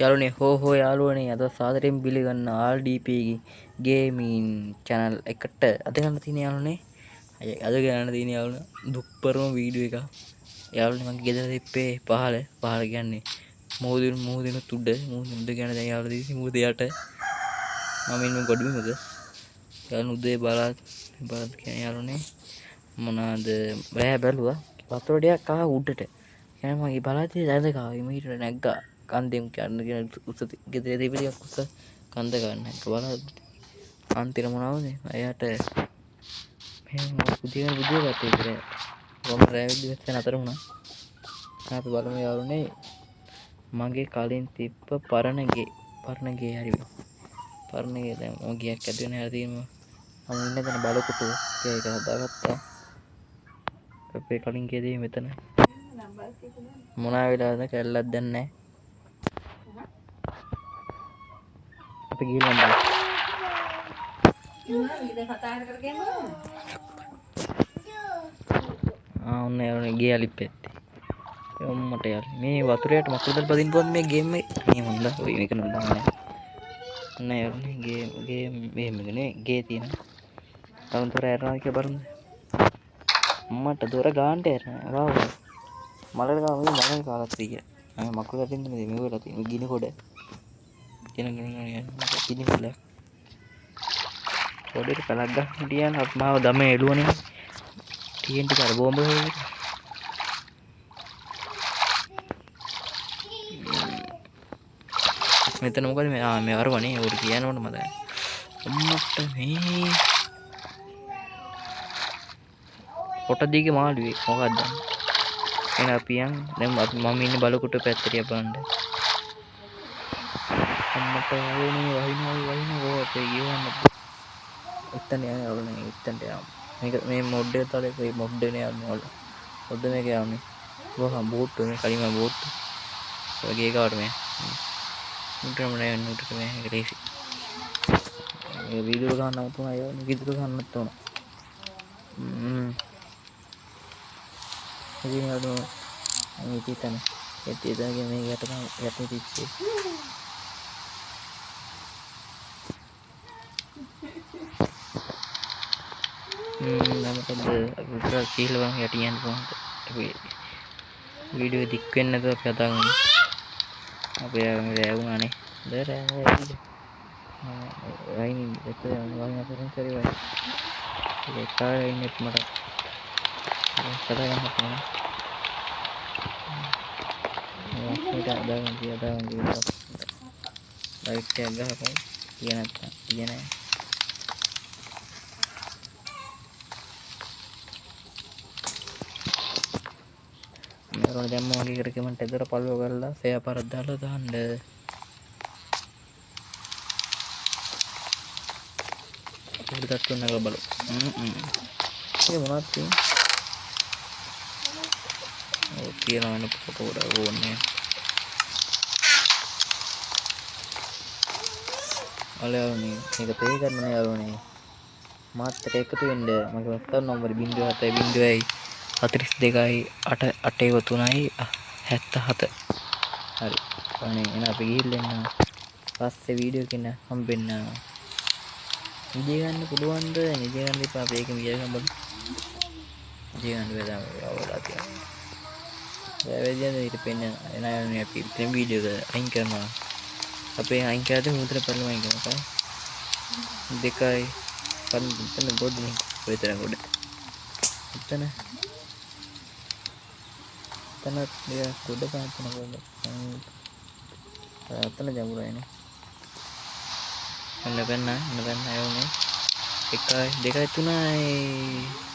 යාළුවනේ හෝ යාළුවනේ අද සාදරයෙන් පිළිගන්න RDP ගේමින් channel එකට අද ගන්න තියෙන යාළුවනේ අද ගන්න තියෙන යාළුවනේ දුප්පරම වීඩියෝ එක යාළුවනේ මගේ ගෙදර තිප්පේ පහල කියන්නේ මොහොදින තුඩ මොහොදින කියන දැන් යාළුවනේ ඉතින් මොහොත යට මම ඉන්නේ ගොඩබිමක යාළුවනේ උදේ බලත් කියන යාළුවනේ මොනවාද බෑ බැලුවා වතුර ටිකක් ආවා උඩට කියන්නේ මම බලද්දි දැද කාවේ මීට නැග්ගා කන්දෙම් කියන උස ගෙදර දෙවිලියක් උස කන්ද ගන්න එක බලද්දි අන්තිම මොනවද එයාට මේ පුදිය ගත්තේ ඉතින් වම රැවිදි වෙච්ච නතර වුණා අපි බලමු යාළුවනේ මගේ කලින් තිබ්බ පරණ ගේ හරි පරණ ගේ දැන් මම ගියක් ඇද වෙන හැටි මම ඉන්න තැන බලකොටු ඒක හදාගත්තා අපේ කලින් ගේ මෙතන මොනා වෙලාවද කැල්ලක් දැන් නැහැ අපි ගිහින් බලමු ඔන්න යාළුවනේ ගේ අලිප් පැත්තේ ඔම්මට යාළුවනේ මේ වතුරයට මකුළුදල් පදින්න පුළුවන් මේ ගේම් එක මේ හොඳ ඔය මේක නම් දන්නේ නැහැ යාළුවනේ ගේම් මෙහෙමනේ ගේ තියෙන තවම තොර ඇරනවා කියලා බලමු අම්මට දොර ගාන්නට ඇරනවා වාව් මලර කාලත් තියෙන්නේ මම මකුළුදල් දෙන්න මේ වෙලා තියෙන ගිනි කොට gini pula pode palaga dia nak mau dame elu nih dia di kar bomba මෙතන මොකද මේ අරවනේ උඩ කියනවනේ මම දැන් අම්මට මේ පොට දිගේ මාළුවේ මොකක්ද එන අපියන් දැන් මම ඉන්නේ බලකුට පැත්තට යපන්න අම්මට වහිනවා අපේ ගියවන්න එතන යන්නේ එතනට යන්න මේක මේ මොඩ් එක තල මේ මොඩ් එකනේ යන්නේ වල මොඩ් මේක යන්නේ වහා බෝට් මේ කලින්ම බෝට් වගේ එකකට මේ උඩටම නෑ උඩට මේ රේසි මේ වීඩියෝ ගන්න තුන අය වීඩියෝ ගන්නත් උන ඉතින් අද මේ පිටන ඒත් මේ යට තිච්චේ මොකද අපිට කියලා බං යටියන් කොහොමද අපි වීඩියෝ දික් වෙන්නේ නැතුව අපි හදාගන්න අපේ රැවුණානේ දරෑ වයින් එතන වයින් අපෙන් කරේ වයි ඒ කාරේ ඉන්නෙත් මට කතා ගන්න පුළුවන් මේක හදාගන්න ලයිට් එක ගහපන් කිය නැත්තම් කිය නෑ මම දැන් මොකද කර කමෙන්ට් එකකට පල්ලෝ කරලා ෂෙයා පාරක් දාලා දාන්න අපිට තට්ටු නැගලා බලමු මේ මොනවද තියෙන්නේ ඔව් තියනවනේ ෆොටෝ වල ඕනේ අලයෝනේ මේක පේ කරන්න යාළුවනේ මාත් එක්ක එකතු වෙන්න මගේ WhatsApp නම්බරේ 07 42යි 883යි 77 හරි අනේ එන අපි ගිහිල්ලා එන්න පස්සේ වීඩියෝ එකකින් හම්බෙන්න නිදි ගන්න පුළුවන්ද නිදි ගන්න එපා අපි ඒක මිය ගන්න බලමු නිදි ගන්න බෑ අවුලා තියෙනවා වැවෙදියද ඊට පෙන්න එන අයනේ අපි මේ වීඩියෝ එක අයින් කරනවා අපේ අයින් කරද්දී මුතර පරිලම අයින් කරනවා දෙකයි පන්න ගොඩ නේ විතර ගොඩ එතන dia kuda kan අතන ජමුරයිනේ එන්න බැන්න අයෝනේ 1 2 3යි